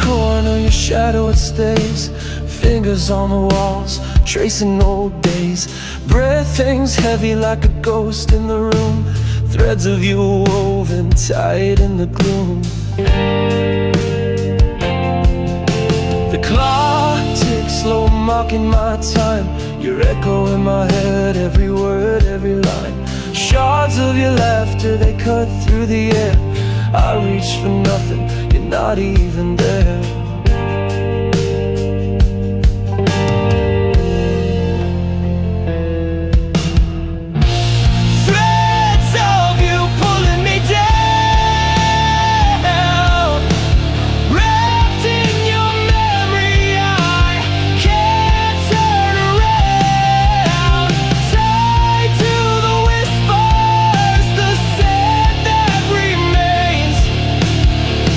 corner, your shadow it stays. Fingers on the walls, tracing old days. Breath hangs heavy like a ghost in the room. Threads of you woven tight in the gloom. The clock ticks slow, mocking my time. Your echo in my head, every word, every line. Shards of your laughter, they cut through the air. I reach for nothing, you're not even there. Threads of you pulling me down, wrapped in your memory, I can't turn around. Tied to the whispers, the scent that remains.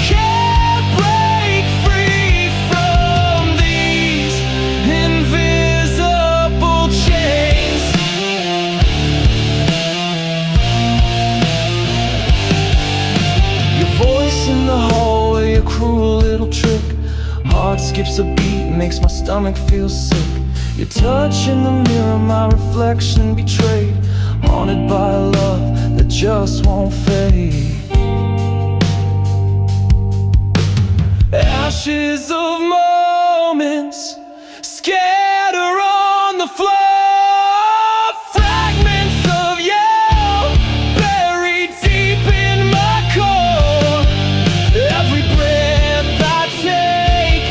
Can't break free from these invisible chains. Your voice in the hallway, a cruel little trick. Heart skips a beat, makes my stomach feel sick. Your touch in the mirror, my reflection betrayed. Haunted by a love that just won't fade. Ashes of moments scatter on the floor. Fragments of you buried deep in my core. Every breath I take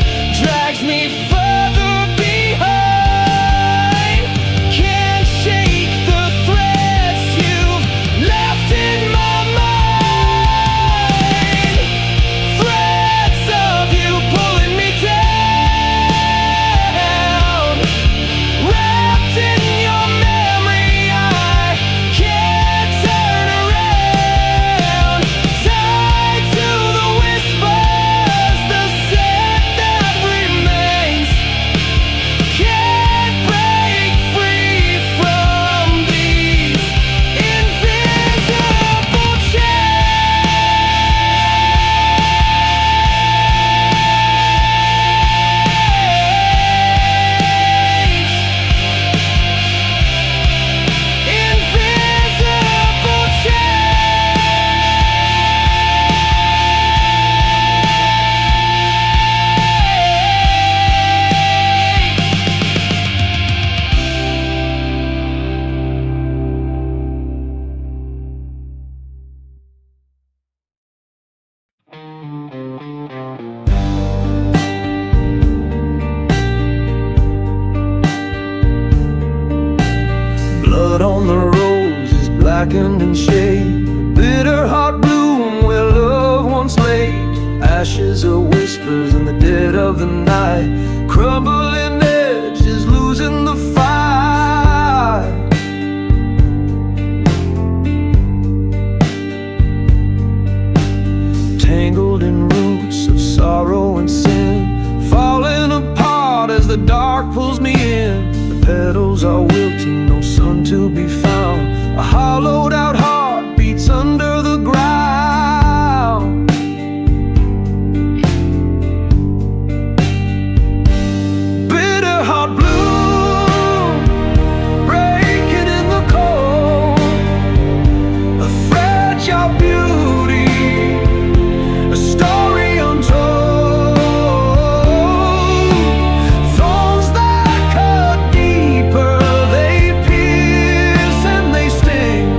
drags me further behind. Can't shake the threads you've left in my mind. Threads of you pulling me down, wrapped in your memory, I can't turn around. Tied to the whispers, the scent that remains. Can't break free from these invisible blood on the roses, blackened in shade. Bitter heart bloom where love once lay. Ashes of whispers in the dead of the night. Crumbling edges, losing the fight. Tangled in roots of sorrow and sin, falling apart as the dark pulls me in. The petals are wilting, no sun to be found. A hollowed out heart beats under the ground. Bitter heart bloom, breaking in the cold. A fragile beauty, a story untold. Thorns that cut deeper, they pierce and they sting.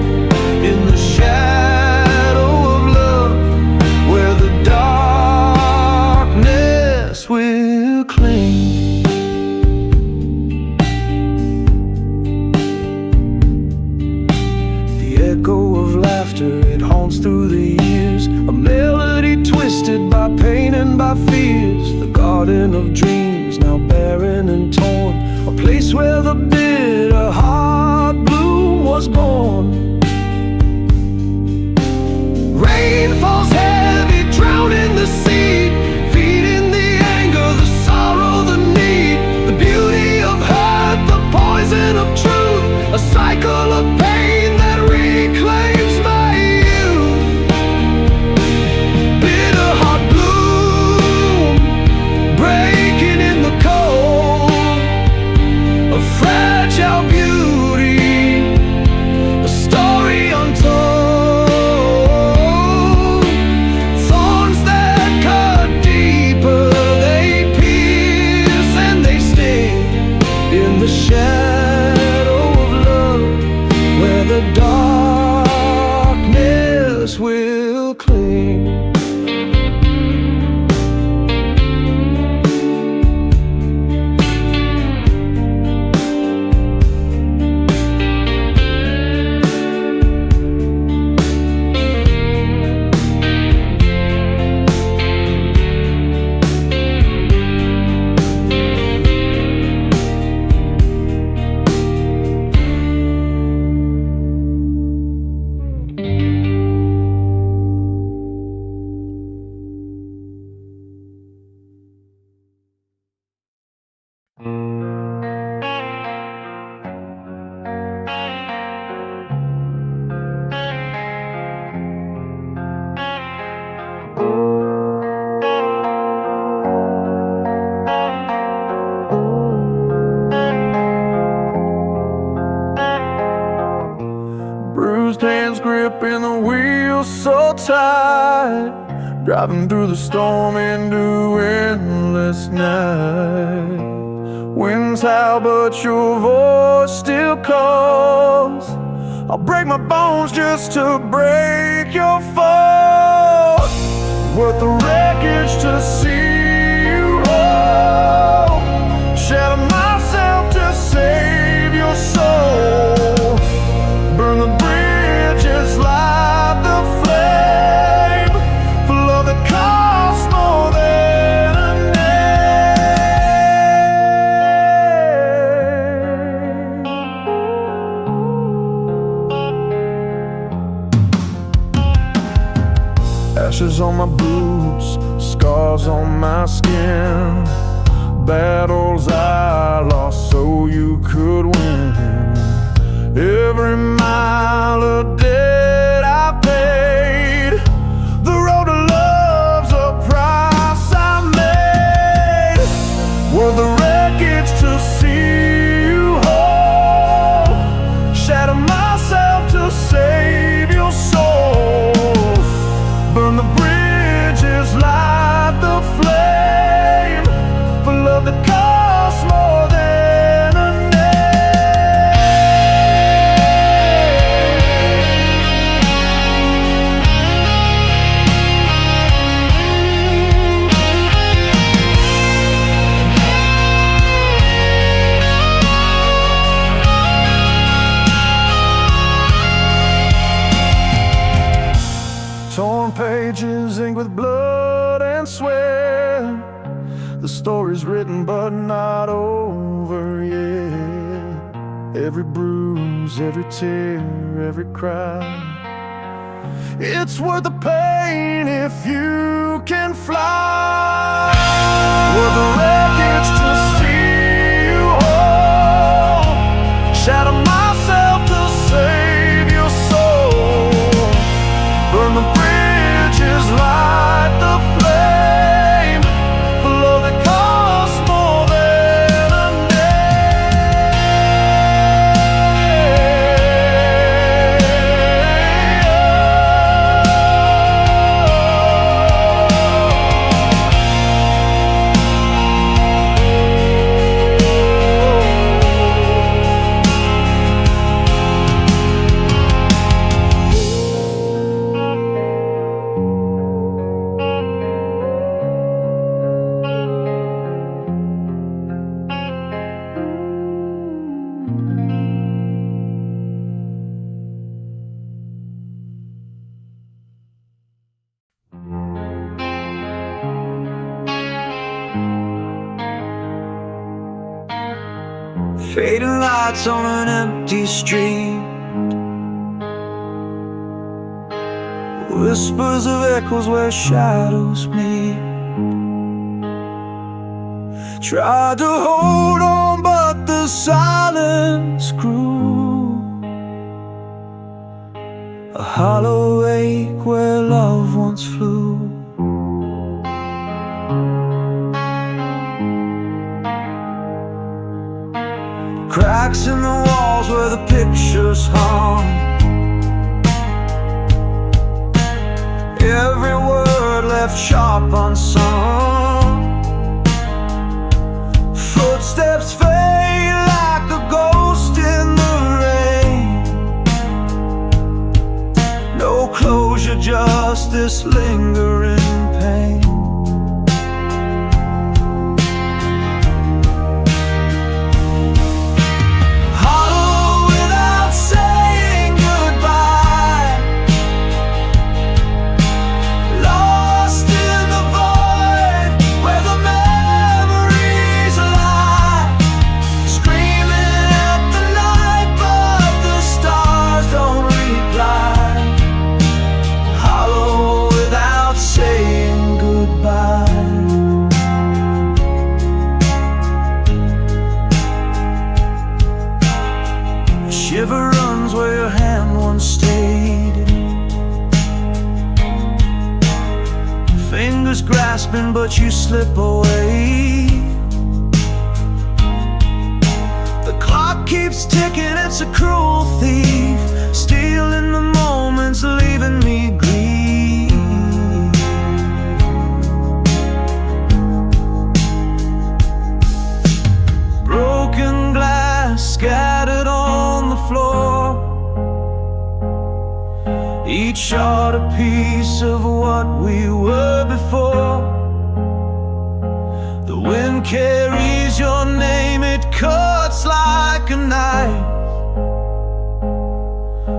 In the shadow of love, where the darkness will cling. The echo of laughter, it haunts through the years. A melody twisted by pain and by fears. The garden of dreams, now barren and torn. A place where the bitter heart bloom was born. Rain falls heavy, drowning the seed, feeding the anger, the sorrow, the need. The beauty of hurt, the poison of truth. A cycle of pain that reclaims my youth. Bitter heart bloom, driving through the storm into endless night. Winds howl but your voice still calls. I'll break my bones just to break your fall. Worth the wreckage to see you whole. Shatter myself to save your soul. Burn the bridges, light the flame for love that costs more than a name. Ashes on my boots, scars on my skin. Battles I lost so you could win. Every mile of debt I paid. The road to love's a price I made. Worth the wreckage to see you whole. Shatter myself to save your soul. Burn the bridges, light the flame for love that costs more than a torn pages inked with blood and sweat. The story's written but not over yet. Every bruise, every tear, every cry, it's worth the pain if you can fly. Worth the wreckage to see you whole. Shatter myself to save your soul. Burn the bridges, light the flame for love that costs more than a fading lights on an empty street. Whispers of echoes where shadows meet. Tried to hold on but the silence grew. A hollow ache where love once flew. Cracks in the walls where the pictures hung. Every word left sharp unsung. Footsteps fade like a ghost in the rain. No closure, just this lingering pain. Shiver runs where your hand once stayed. Fingers grasping but you slip away. The clock keeps ticking, it's a cruel thief, stealing the moments, leaving me grief. reach out a piece of what we were before. The wind carries your name, it cuts like a knife.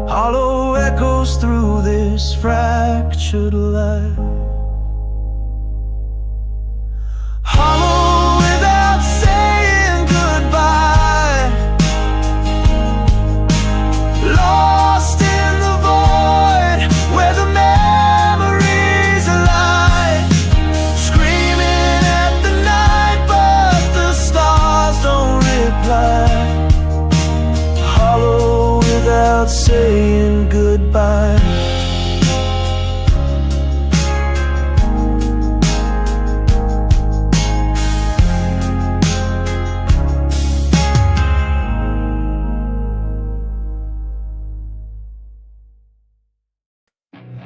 Hollow echoes through this fractured life. Hollow without saying goodbye. Lost in the void where the memories lie. Screaming at the night but the stars don't reply. Hollow without saying goodbye.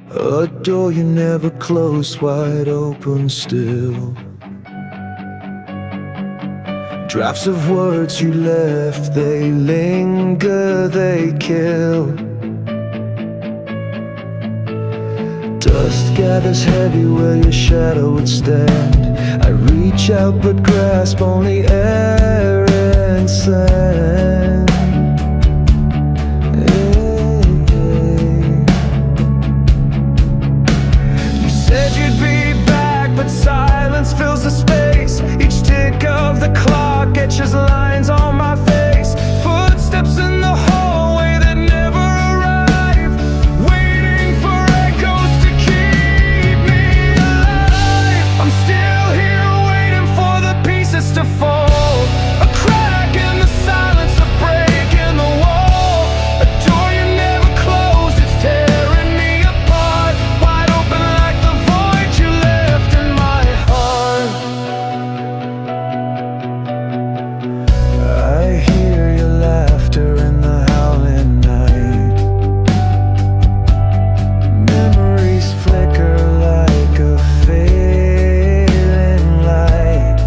A door you never closed, wide open still. Drafts of words you left, they linger, they kill. Dust gathers heavy where your shadow would stand. I reach out but grasp only air and sand. You said you'd be back, but silence fills the space. Each tick of the clock etches lines on my face. Footsteps in the hallway that never arrive, waiting for echoes to keep me alive. I'm still here waiting for the pieces to fall. A crack in the silence, a break in the wall. A door you never closed, it's tearing me apart. Wide open like the void you left in my heart. I hear your laughter in the howling night. Memories flicker like a failing light.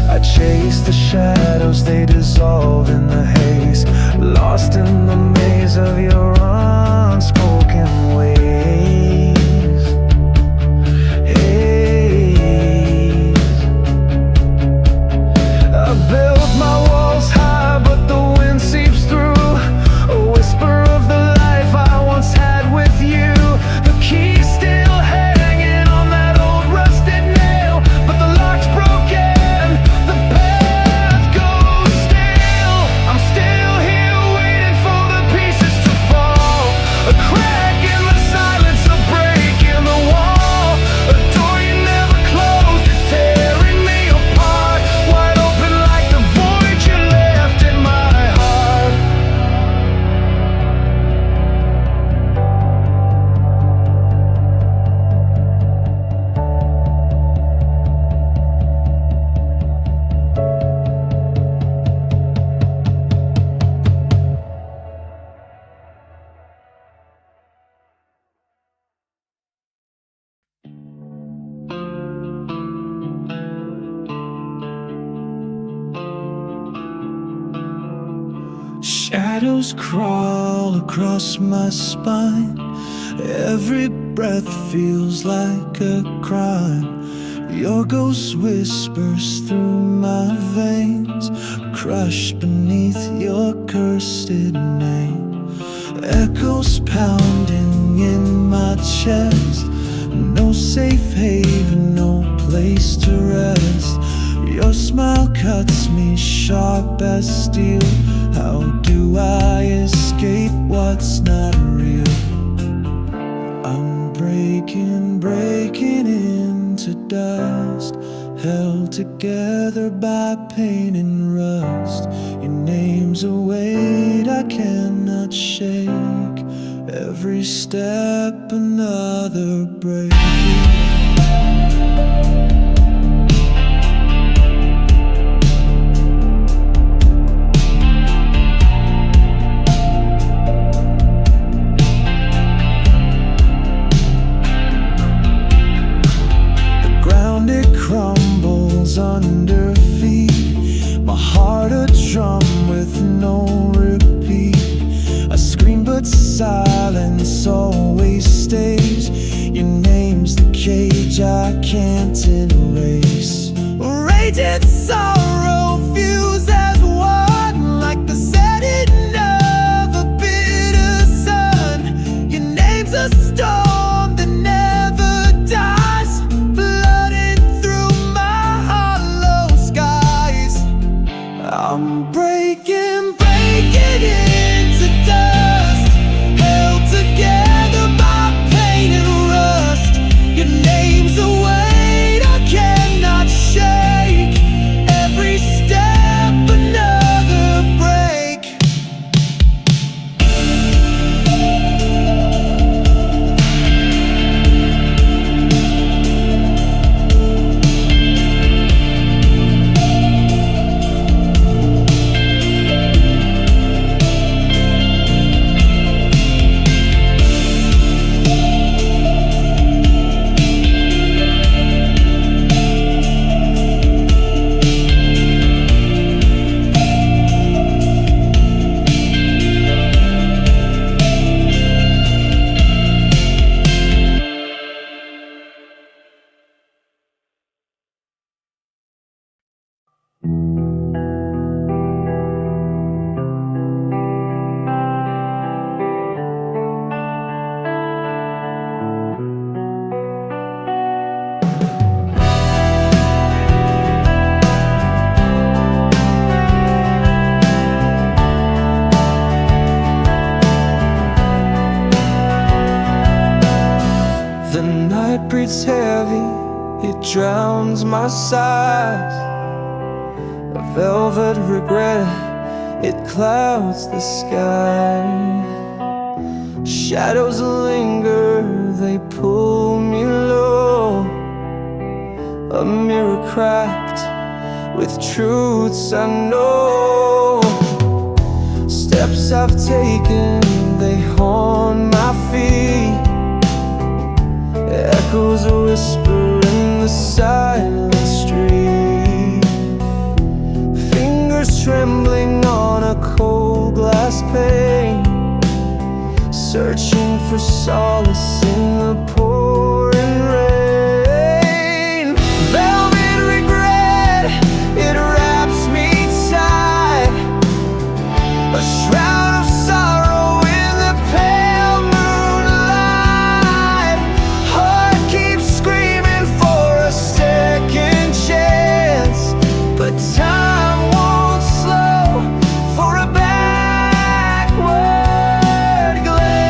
I chase the shadows, they dissolve in the haze. Lost in the maze of your unspoken ways. Haze. I built my walls high, but the wind seeps through. A whisper of the life I once had with you. The key's still hanging on that old rusted nail, but the lock's broken, the path goes stale. I'm still here waiting for the pieces to fall. A crack in the silence, a break in the wall. A door you never closed is tearing me apart. Wide open like the void you left in my heart. Shadows crawl across my spine. Every breath feels like a crime. Your ghost whispers through my veins, crushed beneath your cursed name. Echoes pounding in my chest. No safe haven, no place to rest. Your smile cuts me sharp as steel. How do I escape what's not real? I'm breaking into dust, held together by pain and rust. Your name's a weight I cannot shake. Every step another break. Crumbles under feet, my heart a drum with no repeat. I scream but silence always stays. Your name's the cage I can't erase. Raging sorrow fused as one, like the setting of a bitter sun. Your name's a storm that never dies, flooding through my hollow skies. I'm breaking into dust, held together by pain and rust. Your name's a weight I cannot shake. Every step another break. The night breathes heavy, it drowns my sighs. A velvet regret, it clouds the sky. Shadows linger, they pull me low. A mirror cracked with truths I know. Steps I've taken, they haunt my feet. Echoes a whisper in the silent street. Fingers trembling on a cold glass pane, searching for solace in the pouring rain. Velvet regret, it wraps me tight. A shroud of sorrow in the pale moonlight. Heart keeps screaming for a second chance, but time won't slow for a backward glance.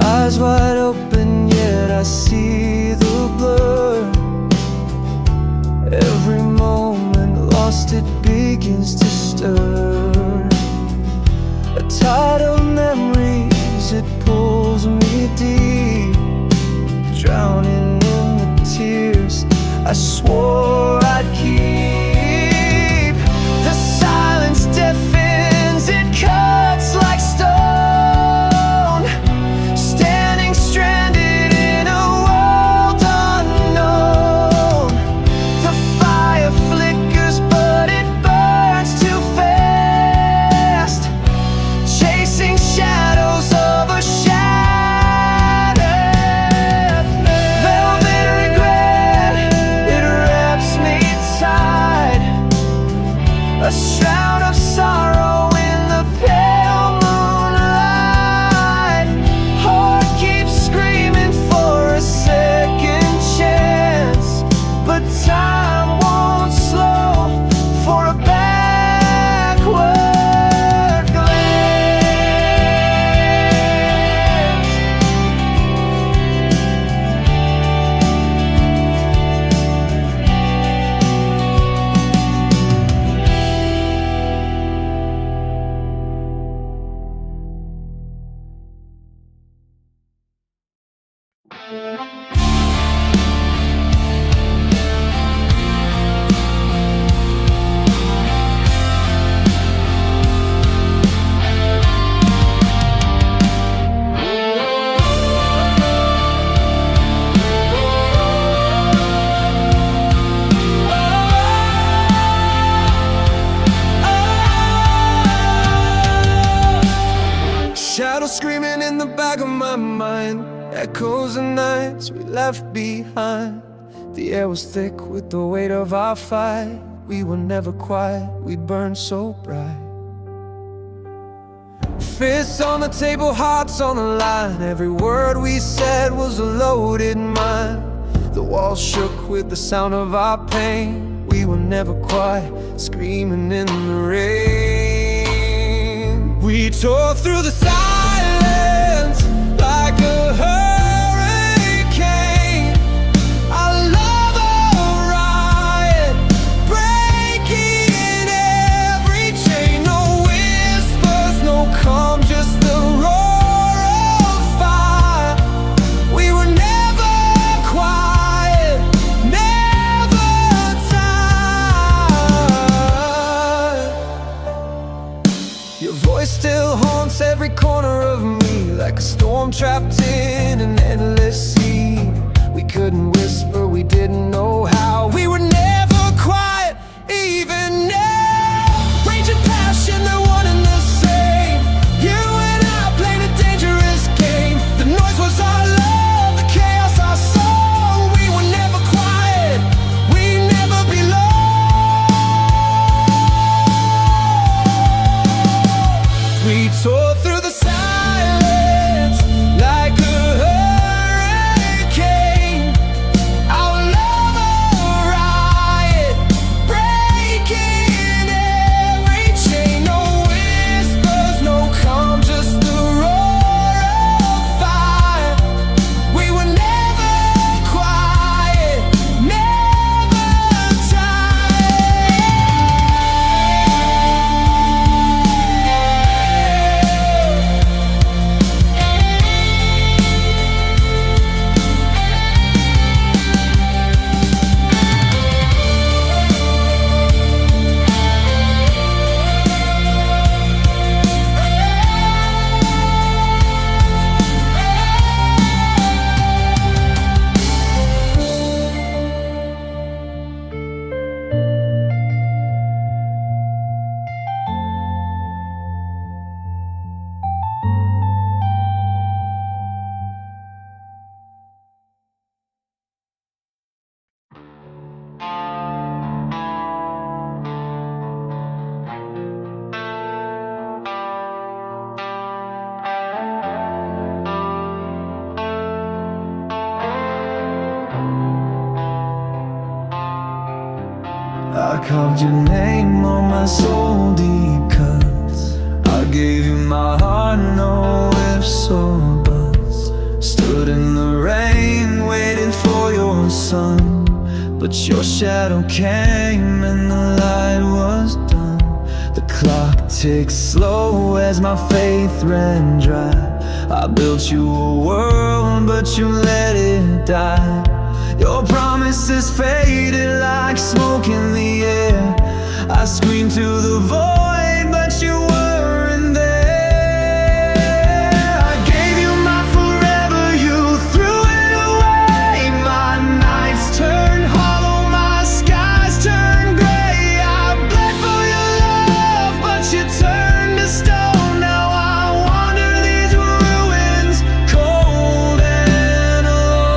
Eyes wide open, yet I see the blur. Every moment lost, it begins to stir. A tide of memories, it pulls me deep, drowning in the tears I swore I'd keep. The silence deafens, it cuts like stone. Standing stranded in a world unknown. The fire flickers, but it burns too fast, chasing shadows of a shattered velvet regret. It wraps me tight, a shroud of sorrow in the pale moonlight. Heart keeps screaming for a second chance, but time won't slow for a backward glance. back of my mind echoes the nights we left behind. The air was thick with the weight of our fight. We were never quiet, we burned so bright. Fists on the table, hearts on the line. Every word we said was a loaded mine. The walls shook with the sound of our pain. We were never quiet, screaming in the rain. We tore through the silence like a hurricane. Our love a riot, breaking every chain. No whispers, no calm, just the roar of fire. We were never quiet, never tired. Your voice still haunts every corner of me, like a storm trapped in an endless sea. We couldn't whisper, we didn't know how. We were never quiet, even now. Rage and passion, they're one and the same. You and I played a dangerous game. The noise was our love, the chaos our song. We were never quiet, we never belong. We tore through the silence like a hurricane. Our love a riot, breaking every chain. No whispers, no calm, just the roar of fire. We were never quiet, never tired. I carved your name on my soul deep cuts. I gave you my heart, no ifs or buts. Stood in the rain, waiting for your sun, but your shadow came and the light was done. The clock ticks slow as my faith ran dry. I built you a world, but you let it die. Your promises faded like smoke in the air. I screamed to the void, but you weren't there. I gave you my forever, you threw it away. My nights turned hollow, my skies turned gray. I bled for your love, but you turned to stone. Now I wander these ruins, cold and alone.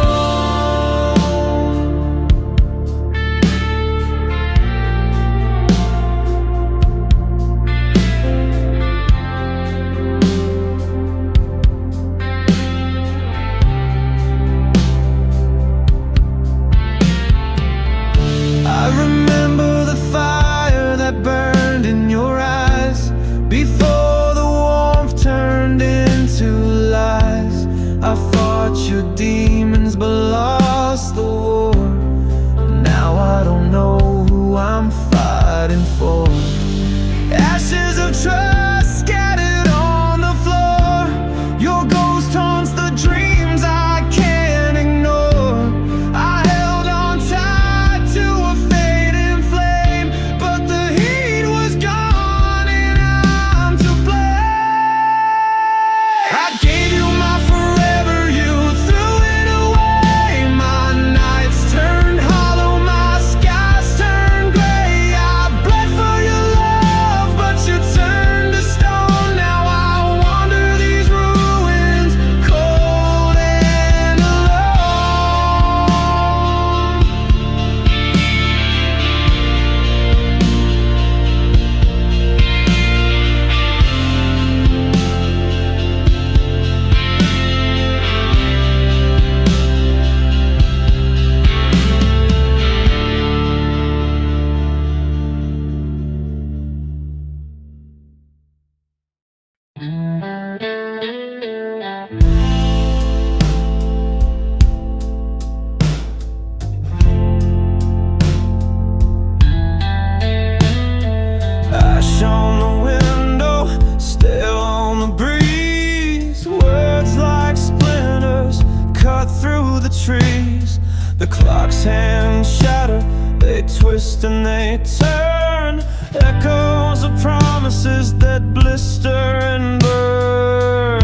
Clocks hand shatter, they twist and they turn. Echoes of promises that blister and burn.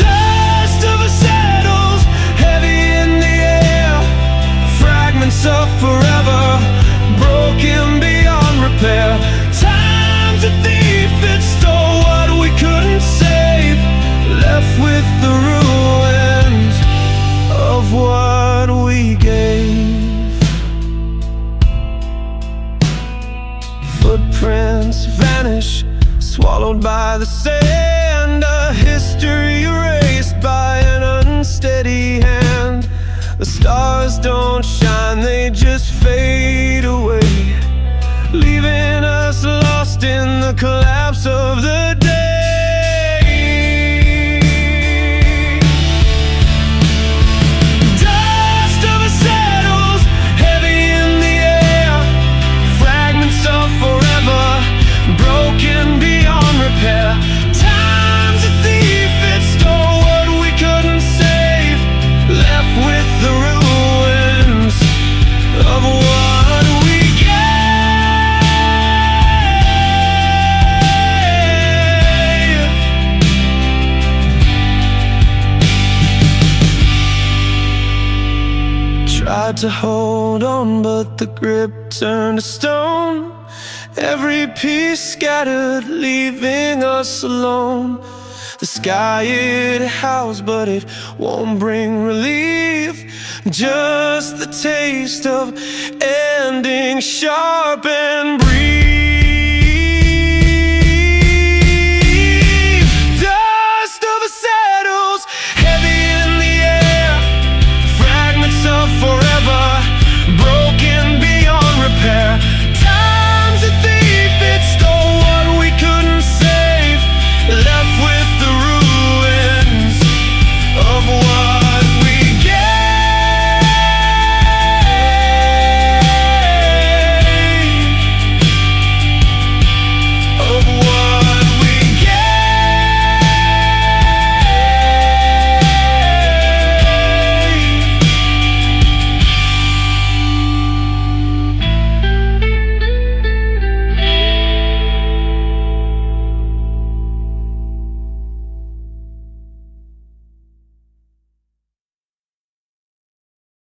Dust of a settles heavy in the air. Fragments of forever, broken beyond repair. Time's a thief, it stole what we couldn't save. Left with the ruins of what we gave. Footprints vanish, swallowed by the sand. A history erased by an unsteady hand. The stars don't shine, they just fade away, leaving us lost in the collapse of the day. Dust of a settles heavy in the air. Fragments of forever, broken beyond repair. Time's a thief, it stole what we couldn't save. Left with the ruins of what we gave. Tried to hold on, but the grip turned to stone. Every piece scattered, leaving us alone. The sky it howls, but it won't bring relief. Just the taste of ending sharp and brief.